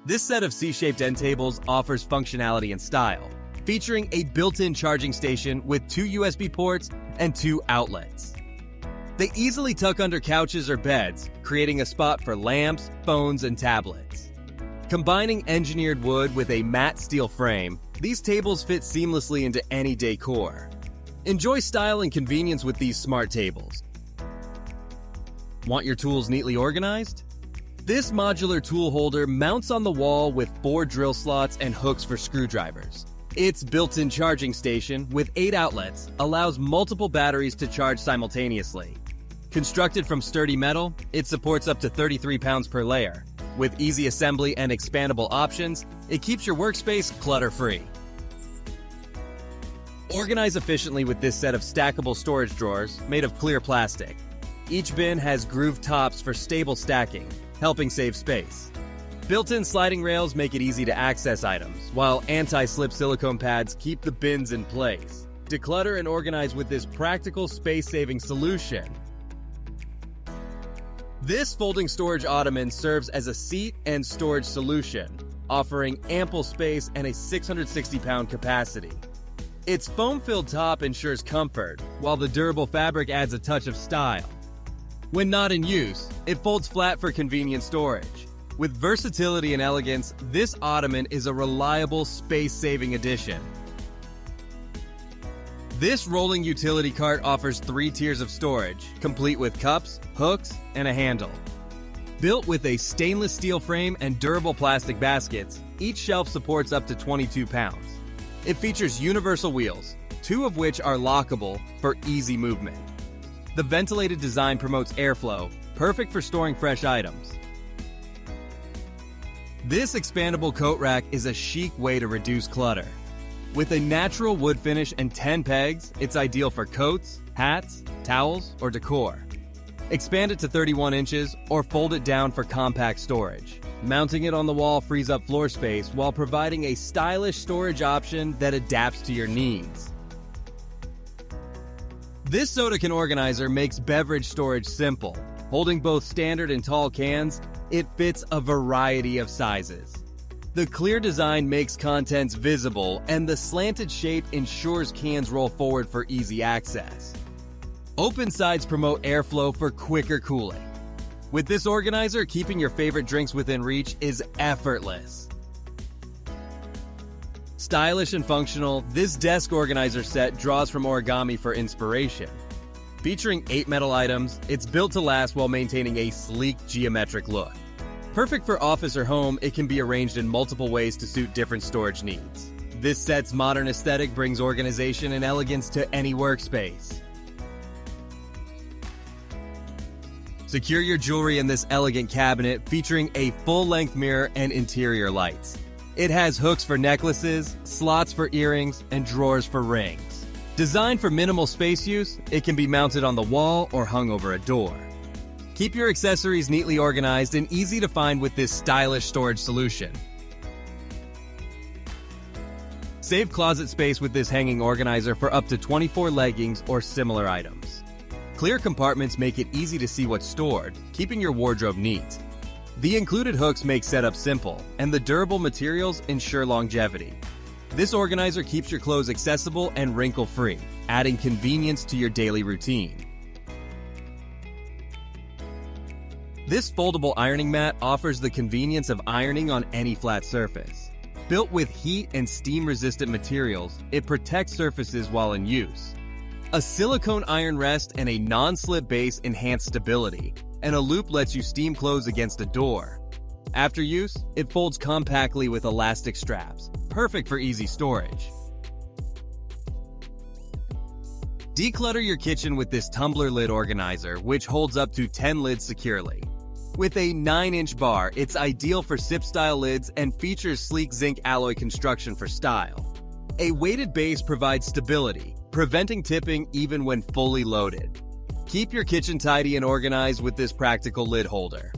This set of C-shaped end tables offers functionality and style, featuring a built-in charging station with 2 USB ports and 2 outlets. They easily tuck under couches or beds, creating a spot for lamps, phones, and tablets. Combining engineered wood with a matte steel frame, these tables fit seamlessly into any decor. Enjoy style and convenience with these smart tables. Want your tools neatly organized? This modular tool holder mounts on the wall with 4 drill slots and hooks for screwdrivers. Its built-in charging station with 8 outlets allows multiple batteries to charge simultaneously. Constructed from sturdy metal, it supports up to 33 pounds per layer. With easy assembly and expandable options, it keeps your workspace clutter-free. Organize efficiently with this set of stackable storage drawers made of clear plastic. Each bin has grooved tops for stable stacking, helping save space. Built-in sliding rails make it easy to access items, while anti-slip silicone pads keep the bins in place. Declutter and organize with this practical space-saving solution. This folding storage ottoman serves as a seat and storage solution, offering ample space and a 660-pound capacity. Its foam-filled top ensures comfort, while the durable fabric adds a touch of style. When not in use, it folds flat for convenient storage. With versatility and elegance, this ottoman is a reliable, space-saving addition. This rolling utility cart offers 3 tiers of storage, complete with cups, hooks, and a handle. Built with a stainless steel frame and durable plastic baskets, each shelf supports up to 22 pounds. It features universal wheels, 2 of which are lockable for easy movement. The ventilated design promotes airflow, perfect for storing fresh items. This expandable coat rack is a chic way to reduce clutter. With a natural wood finish and 10 pegs, it's ideal for coats, hats, towels, or decor. Expand it to 31 inches or fold it down for compact storage. Mounting it on the wall frees up floor space while providing a stylish storage option that adapts to your needs. This soda can organizer makes beverage storage simple. Holding both standard and tall cans, it fits a variety of sizes. The clear design makes contents visible, and the slanted shape ensures cans roll forward for easy access. Open sides promote airflow for quicker cooling. With this organizer, keeping your favorite drinks within reach is effortless. Stylish and functional, this desk organizer set draws from origami for inspiration. Featuring 8 metal items, it's built to last while maintaining a sleek, geometric look. Perfect for office or home, it can be arranged in multiple ways to suit different storage needs. This set's modern aesthetic brings organization and elegance to any workspace. Secure your jewelry in this elegant cabinet featuring a full-length mirror and interior lights. It has hooks for necklaces, slots for earrings, and drawers for rings. Designed for minimal space use, it can be mounted on the wall or hung over a door. Keep your accessories neatly organized and easy to find with this stylish storage solution. Save closet space with this hanging organizer for up to 24 leggings or similar items. Clear compartments make it easy to see what's stored, keeping your wardrobe neat. The included hooks make setup simple, and the durable materials ensure longevity. This organizer keeps your clothes accessible and wrinkle-free, adding convenience to your daily routine. This foldable ironing mat offers the convenience of ironing on any flat surface. Built with heat and steam-resistant materials, it protects surfaces while in use. A silicone iron rest and a non-slip base enhance stability, and a loop lets you steam clothes against a door. After use, it folds compactly with elastic straps, perfect for easy storage. Declutter your kitchen with this tumbler lid organizer, which holds up to 10 lids securely. With a 9-inch bar, it's ideal for sip-style lids and features sleek zinc alloy construction for style. A weighted base provides stability, preventing tipping even when fully loaded. Keep your kitchen tidy and organized with this practical lid holder.